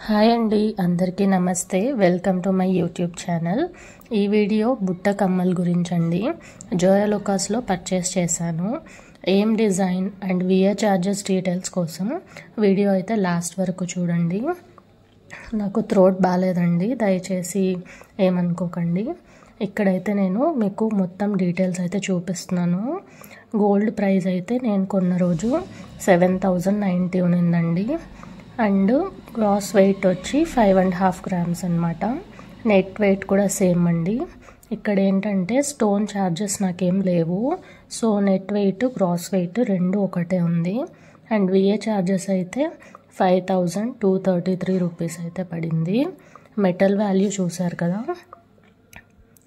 Hi అండి, అందరికీ నమస్తే. Welcome to my YouTube channel. ఈ వీడియో బుట్ట కమ్మల్ గురించండి. జోయా లుకాస్లో పర్చేస్ చేశాను. ఏం design and wear charges details కోసం వీడియో అయితే లాస్ట్ వరకు చూడండి. నాకు థ్రోట్ బాగాలేదండి, దయచేసి ఏమనుకోకండి. ఇక్కడైతే నేను మీకు మొత్తం డీటెయిల్స్ అయితే చూపిస్తున్నాను. గోల్డ్ ప్రైస్ అయితే నేను కొన్న రోజు 7,090 ఉన్నిందండి. అండ్ గ్రాస్ వెయిట్ వచ్చి 5.5 grams అనమాట. నెట్ వెయిట్ కూడా సేమ్ అండి. ఇక్కడ ఏంటంటే స్టోన్ ఛార్జెస్ నాకేం లేవు. So net weight gross weight రెండు ఒకటే ఉంది. అండ్ విఏ ఛార్జెస్ అయితే 5,233 రూపీస్ అయితే పడింది. మెటల్ వాల్యూ చూసారు కదా.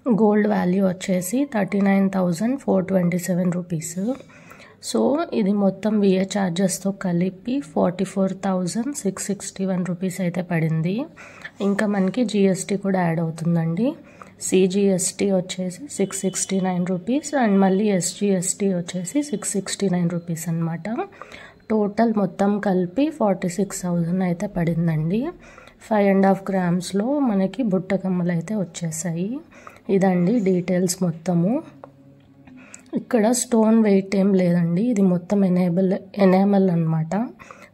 గోల్డ్ వాల్యూ వచ్చేసి 39,427 రూపీస్. సో ఇది మొత్తం విఏ ఛార్జెస్తో కలిపి 44,661 రూపీస్ అయితే పడింది. ఇంకా మనకి జిఎస్టీ కూడా యాడ్ అవుతుందండి. సిజిఎస్టీ వచ్చేసి 669 రూపీస్ అండ్ మళ్ళీ ఎస్జిఎస్టీ వచ్చేసి 669 రూపీస్ అనమాట. టోటల్ మొత్తం కలిపి 46,000 అయితే పడిందండి. 5.5 grams మనకి బుట్ట కమ్మలు అయితే వచ్చేసాయి. ఇదండి డీటెయిల్స్ మొత్తము. ఇక్కడ స్టోన్ వెయిట్ ఏం లేదండి. ఇది మొత్తం ఎనామెల్ అనమాట.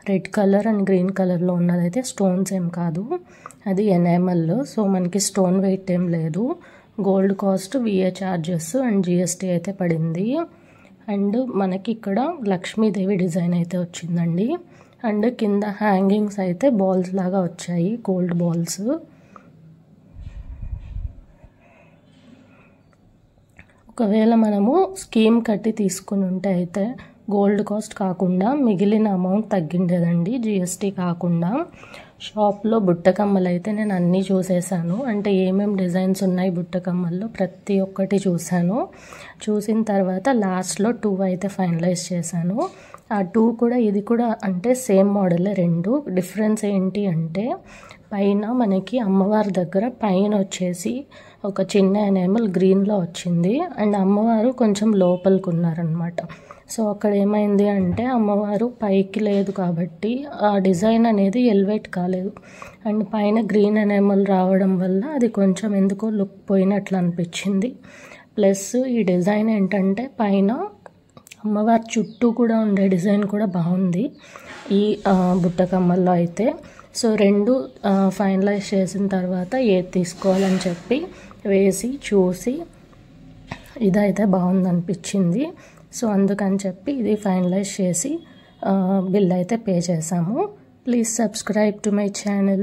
రెడ్ కలర్ అండ్ గ్రీన్ కలర్లో ఉన్నదైతే స్టోన్స్ ఏం కాదు, అది ఎనామెల్. సో మనకి స్టోన్ వెయిట్ ఏం లేదు. Gold cost, VA charges and GST అయితే పడింది. అండ్ మనకి ఇక్కడ లక్ష్మీదేవి డిజైన్ అయితే వచ్చిందండి. అండ్ కింద హ్యాంగింగ్స్ అయితే బాల్స్ లాగా వచ్చాయి, గోల్డ్ బాల్స్. ఒకవేళ మనము స్కీమ్ కట్టి తీసుకుని ఉంటే అయితే గోల్డ్ కాస్ట్ కాకుండా మిగిలిన అమౌంట్ తగ్గిండేదండి, జిఎస్టీ కాకుండా. షాప్లో బుట్ట కమ్మలు అయితే నేను అన్నీ చూసేసాను. అంటే ఏమేమి డిజైన్స్ ఉన్నాయి బుట్ట కమ్మల్లో ప్రతి ఒక్కటి చూశాను. చూసిన తర్వాత లాస్ట్లో 2 అయితే ఫైనలైజ్ చేశాను. ఆ 2 కూడా ఇది కూడా అంటే సేమ్ మోడలే రెండు. డిఫరెన్స్ ఏంటి అంటే పైన మనకి అమ్మవారి దగ్గర పైన వచ్చేసి ఒక చిన్న ఎనామెల్ గ్రీన్లో వచ్చింది. అండ్ అమ్మవారు కొంచెం లోపలికి ఉన్నారనమాట. సో అక్కడ ఏమైంది అంటే అమ్మవారు పైకి లేదు కాబట్టి ఆ డిజైన్ అనేది ఎలివేట్ కాలేదు. అండ్ పైన గ్రీన్ ఎనామెల్ రావడం వల్ల అది కొంచెం ఎందుకో లుక్ పోయినట్లు అనిపించింది. ప్లస్ ఈ డిజైన్ ఏంటంటే పైన అమ్మవారి చుట్టూ కూడా ఉండే డిజైన్ కూడా బాగుంది ఈ బుట్ట కమ్మల్లో అయితే. సో రెండు ఫైనలైజ్ చేసిన తర్వాత ఏది తీసుకోవాలని చెప్పి వేసి చూసి ఇదైతే బాగుంది అనిపించింది. సో అందుకని చెప్పి ఇది ఫైనలైజ్ చేసి బిల్ అయితే పే చేసాము. Please subscribe to my channel.